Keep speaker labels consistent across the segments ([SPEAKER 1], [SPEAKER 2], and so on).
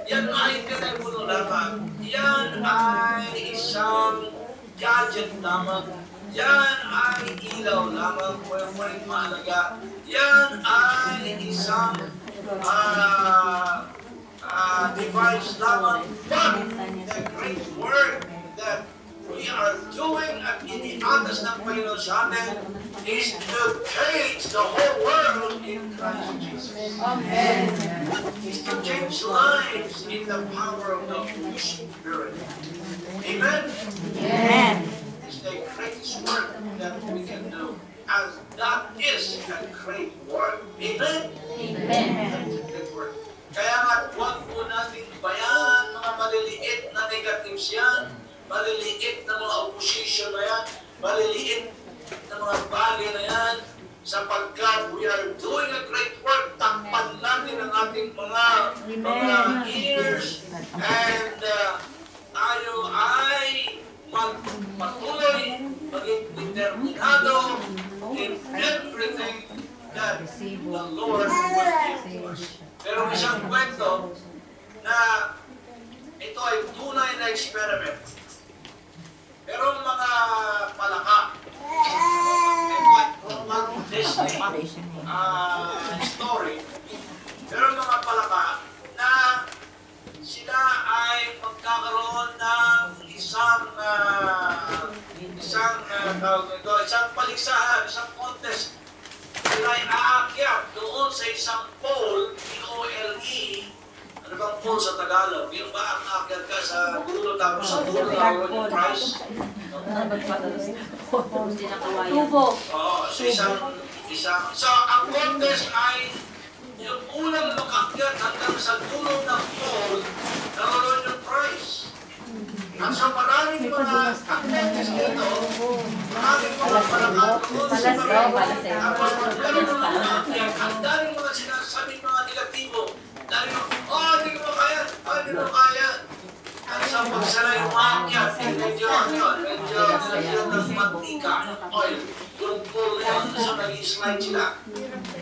[SPEAKER 1] yan ay telepono lamang. Yan ay isang gadget lamang. Yan ay ilaw lamang, pwede mahalaga. Yan ay isang device lamang. But the great work that we are doing at iniatas ng Panginoon sa atin is to change the whole world in Christ Jesus. Amen. Is to change lives in the power of the Holy Spirit. Amen?
[SPEAKER 2] Amen.
[SPEAKER 1] It's the greatest work that we can do. As that is a great work. Amen?
[SPEAKER 2] Amen.
[SPEAKER 1] That's a great work. Kaya nga, huwag po natin bayan mga maliliit na negatives yan, maliliit na mga opposition na yan, maliliit na mga bagay na yan, sapagkat we are doing a great work. Takpan natin ang ating mga ears and tayo ay magpatuloy, maging determinado in everything that the Lord will give to us. Pero isang kwento na ito ay tunay na experiment. Pero mga palaka, Disney story, pero mga palaka na sila ay magkakaroon ng isang paligsahan, isang contest. Sila ay aakyat doon sa isang pole, P-O-L-E. Ano bang pole sa Tagalog? Yung ba ang aakyat ka sa dulo tapos sa dulo na yung prize?
[SPEAKER 2] Tubo.
[SPEAKER 1] Oo, so ang contest ay yung unang makakyat hanggang sa dulo ng pole, naroon yung prize. At so maraming mga activities dito, maraming mga palakatulog sa mga ang daming mga sinasabing mga negatibo. Daming mga, hindi ko kaya, hindi ko kaya. At sa pagsara yung maakyat, medyo ng mantika, oil, tulog-tulog yun, sa nag-slide sila.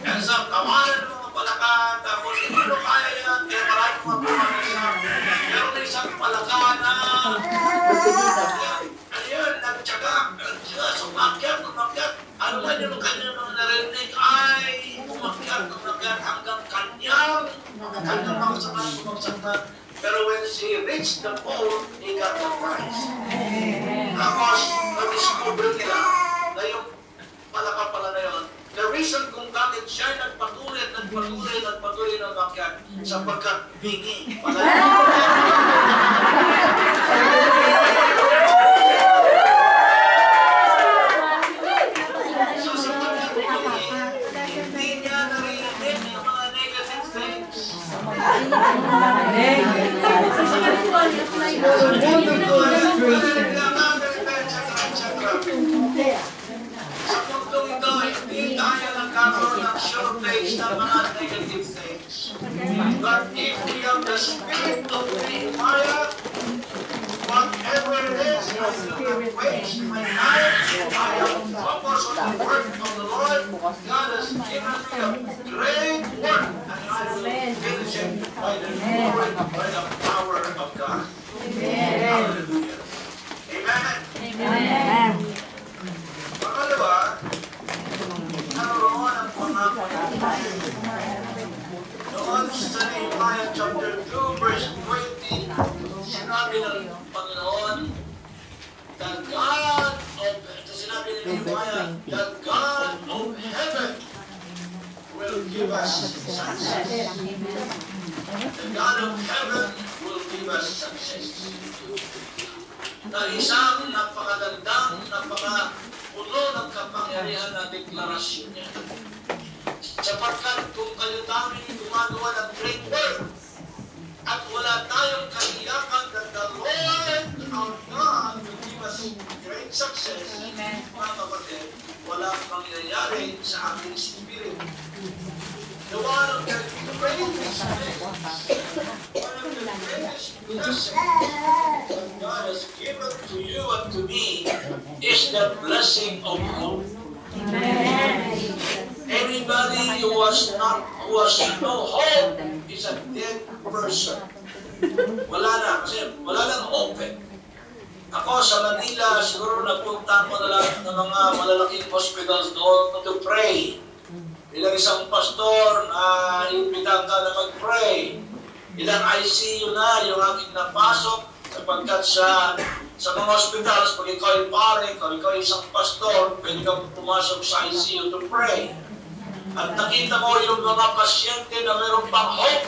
[SPEAKER 1] At sa tawanan ng mga palakan, tapos hindi ko kaya yan, kaya maraming mga pumangisa. Pero may isang palakan na ayun, nagtsaga, sumakyat, ano man yung kanyang mga narinig ay umakyat hanggang kanyang mga saktan. Pero when she reached the pole, he got the prize. Tapos, na-discover nila na yung palaka pala na yun, the reason kung bakit siya nagpatuloy ng makyat, sapagkat bingi pala yun. But if we have the spirit of Nehemiah, whatever it is, I will waste my time. I will focus on the work of the Lord. God has given me a great work, and I will finish it by the glory, by the power of God. Hallelujah. Amen.
[SPEAKER 2] Amen.
[SPEAKER 1] Pangalawa, naroon ang pangako noon sa Nehemiah chapter 2 verse 20, sinabi ng Panginoon, the God of heaven will give us success. The God of heaven will give us success. Na isang napakagandang, napakapuno ng kapangyarihan na deklarasyon niya. Sapagkat kung kayo tayo gumagawa ng great work at wala tayong kaiyakan that the Lord our God will give us great success, mga kapatid, walang mangyayari sa ating spirit. The one of the greatest things, one of the greatest blessings that God has given to you and to me is the blessing of hope.
[SPEAKER 2] Amen.
[SPEAKER 1] Anybody who has no hope is a dead person. Wala na, kasi wala lang hope eh. Ako sa Manila, siguro nagpunta ko na lang ng mga malalaking hospitals doon to pray. Ilang isang pastor na imbitahan ka na mag-pray. Ilang ICU na yung aking napasok sapagkat sa mga hospitals, pag ikaw ay pare, kung ikaw ay isang pastor, pwede kang pumasok sa ICU to pray. At nakita mo yung mga pasyente na mayroon pang hope,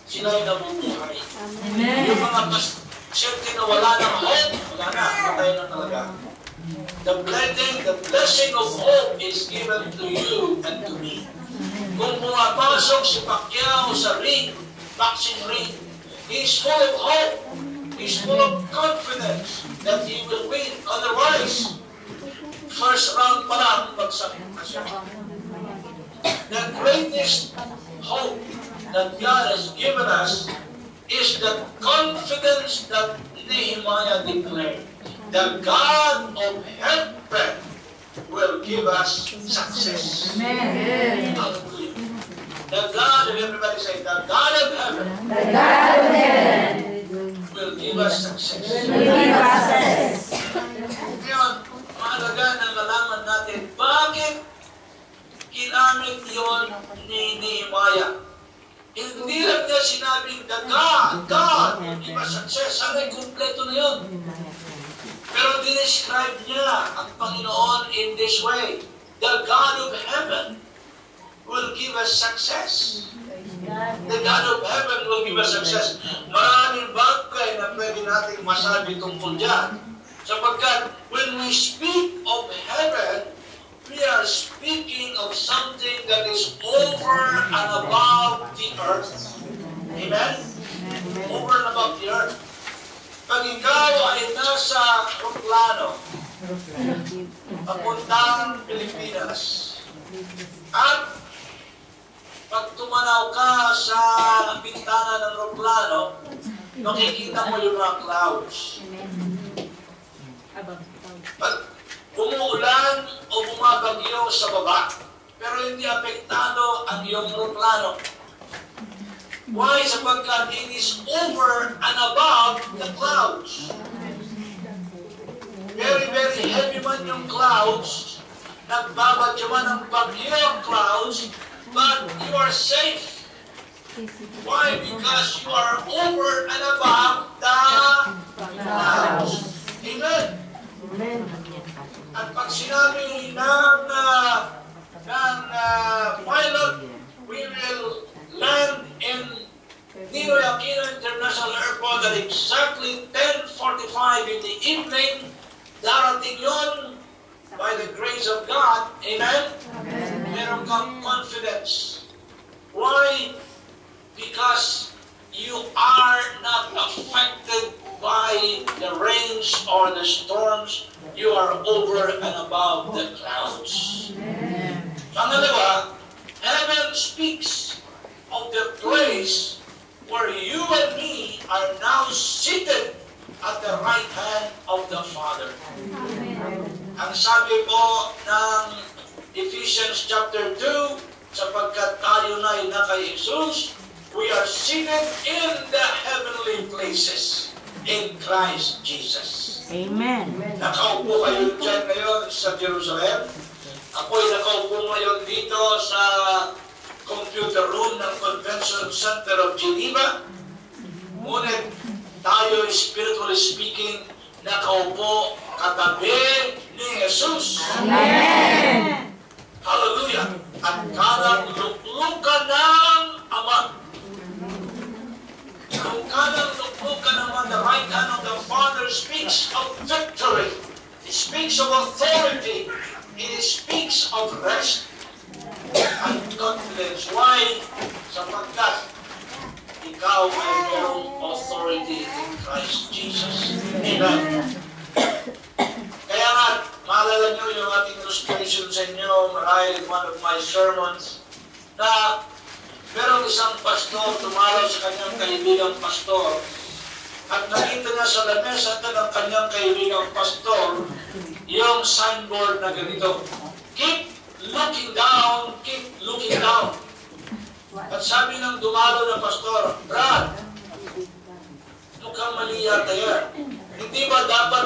[SPEAKER 1] sila ay nabubuhay. Yung mga pasyente na wala ng hope, wala na, patay na talaga. The blessing of hope is given to you and to me. Kung pumapasok si Pacquiao sa ring, boxing ring, he's full of hope. He's full of confidence that he will win. Otherwise, first round pa lang, magsakit na siya. The greatest hope that God has given us is the confidence that Nehemiah declared. The God of heaven will give us success. Amen. Hallelujah. The God of everybody say, the God of heaven.
[SPEAKER 2] The God of heaven
[SPEAKER 1] will give us success.
[SPEAKER 2] will give us success.
[SPEAKER 1] Ngayon, mahalaga na malaman natin bakit ginamit yon ni Nehemiah. Hindi lang niya sinabing, the God will give us success. Sana'y kumpleto na yun. Pero dinescribe niya ang Panginoon in this way. The God of heaven will give us success. The God of heaven will give us success. Maraming bagay na pwede nating masabi tungkol dyan. Sapagkat when we speak of heaven, we are speaking of something that is over and above the earth. Amen? Over and above the earth. Pag ikaw ay nasa aeroplano, papuntang Pilipinas, at pag tumanaw ka sa bintana ng aeroplano, makikita mo yung mga clouds. Pag umuulan o bumabagyo sa baba, pero hindi apektado ang iyong aeroplano. Why? Sapagkat it is over and above the clouds. Very, very heavy man yung clouds. Nagbabagyo man ang bagyo ang clouds, but you are safe. Why? Because you are over and above the clouds. Amen. At pag sinabi ng pilot, we will land in Ninoy Aquino International Airport at exactly 10:45 in the evening. Darating yun by the grace of God. Amen? Meron kang confidence. Why? Because you are not affected by the rains or the storms. You are over and above the clouds. Pangalawa, heaven speaks of the place where you and me are now seated at the right hand of the Father. Ang sabi po ng Ephesians chapter 2, sapagkat tayo na ay naka Jesus, we are seated in the heavenly places in Christ Jesus.
[SPEAKER 2] Amen.
[SPEAKER 1] Nakaupo kayo dyan ngayon sa Jerusalem. Ako'y nakaupo ngayon dito sa computer room ng Convention Center of Geneva. Ngunit tayo, spiritually speaking, nakaupo katabi ni Jesus.
[SPEAKER 2] Amen.
[SPEAKER 1] Hallelujah. At kanang luklukan ng Ama. Ang kanang luklukan naman, the right hand of the Father speaks of victory. It speaks of authority. It speaks of rest and confidence. Why? Sapagkat ikaw ay mayroong authority in Christ Jesus. Amen. Kaya nga, maalala nyo yung ating illustration sa inyo, marahil one of my sermons, na merong isang pastor tumalaw sa kanyang kaibigang pastor at nakita niya sa lamesa ng kanyang kaibigang pastor yung signboard na ganito, keep looking down, keep looking down. At sabi ng dumalo na pastor, Brad,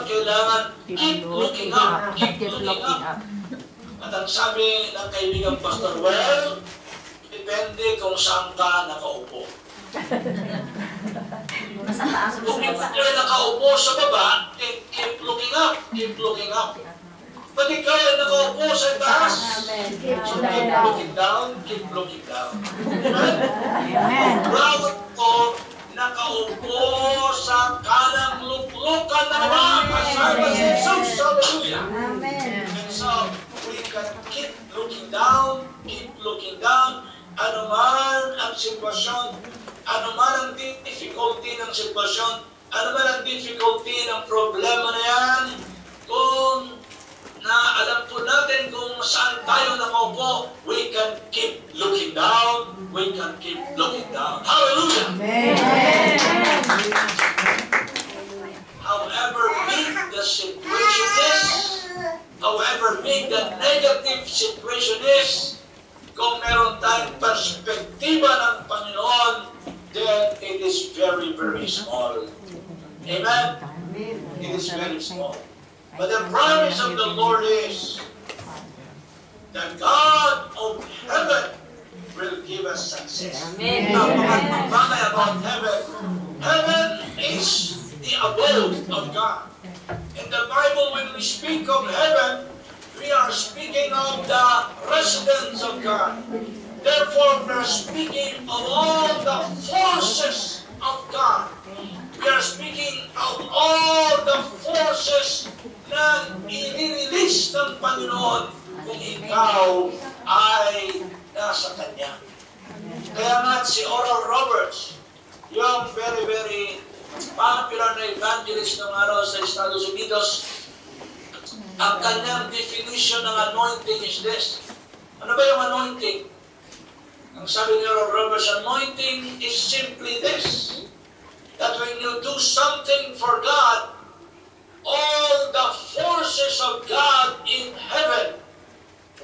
[SPEAKER 1] kailangan keep looking up. Keep looking up. At ang sabi ng kaibigang Pastor, well, depende kung saan ka nakaupo. Kung ikaw ay nakaupo sa baba, then keep looking up. Keep looking up. Pag ikaw ay nakaupo sa taas, keep looking down. Keep looking down. Amen? Proud ko, nakaupo sa kanang luklukan na naman kasama si Jesus. Hallelujah. Amen. And so, we can keep looking down. Keep looking down. Ano man ang sitwasyon, ano man ang difficulty ng sitwasyon, ano man ang difficulty ng problema na yan, kung na alam po natin kung saan tayo nakaupo, we can keep looking down. We can keep looking down. Hallelujah! Amen. However big the situation is, however big the negative situation is, kung meron tayong perspektiba ng Panginoon, then it is very, very small. Amen? It is very small. But the promise of the Lord is that God of heaven will give us success.
[SPEAKER 2] Amen.
[SPEAKER 1] Now, pagpapagay about heaven, heaven is the abode of God. In the Bible, when we speak of heaven, we are speaking of the residence of God. Therefore, we are speaking of all the forces of God. We are speaking of all the forces na i-release ng Panginoon kung ikaw ay nasa Kanya. Kaya nga si Oral Roberts, yung very, very popular na evangelist ng araw sa Estados Unidos, ang kanyang definition ng anointing is this. Ano ba yung anointing? Ang sabi ni Oral Roberts, anointing is simply this. That when you do something for God, all the forces of God in heaven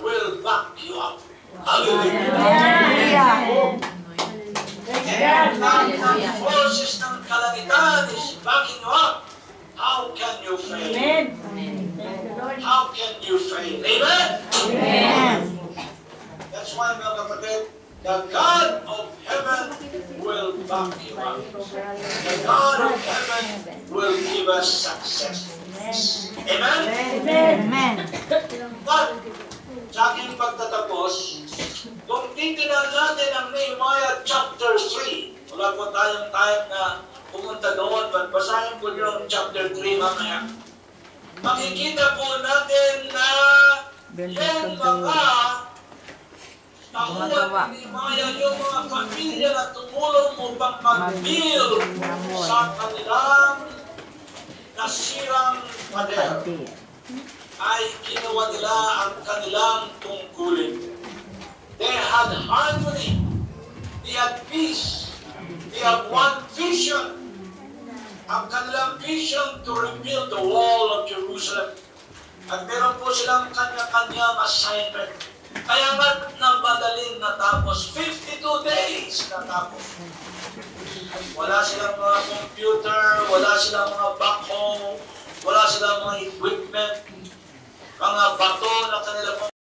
[SPEAKER 1] will back you up. Hallelujah! Ang forces ng kalangitan is backing you up. How can you fail? How can you fail? Amen? Amen. That's why, mga kapatid, the God of heaven will back you up. The God of heaven will give us success. Amen?
[SPEAKER 2] Amen.
[SPEAKER 1] But, sa aking pagtatapos, kung titignan natin ang Nehemiah chapter 3, wala po tayong time na pumunta doon, but basahin po yung chapter 3 mamaya. Makikita po natin na yung mga tauhan ni Nehemiah, yung mga pamilya na tumulong upang mag-build sa kanilang nasirang pader, ay ginawa nila ang kanilang tungkulin. They had harmony, they had peace, they had one vision. Ang kanilang vision to rebuild the wall of Jerusalem. At meron po silang kanya-kanyang assignment. Kaya nga madaling natapos. 52 days natapos. Wala silang mga computer, wala silang mga backhoe, wala silang mga equipment, mga bato na kanila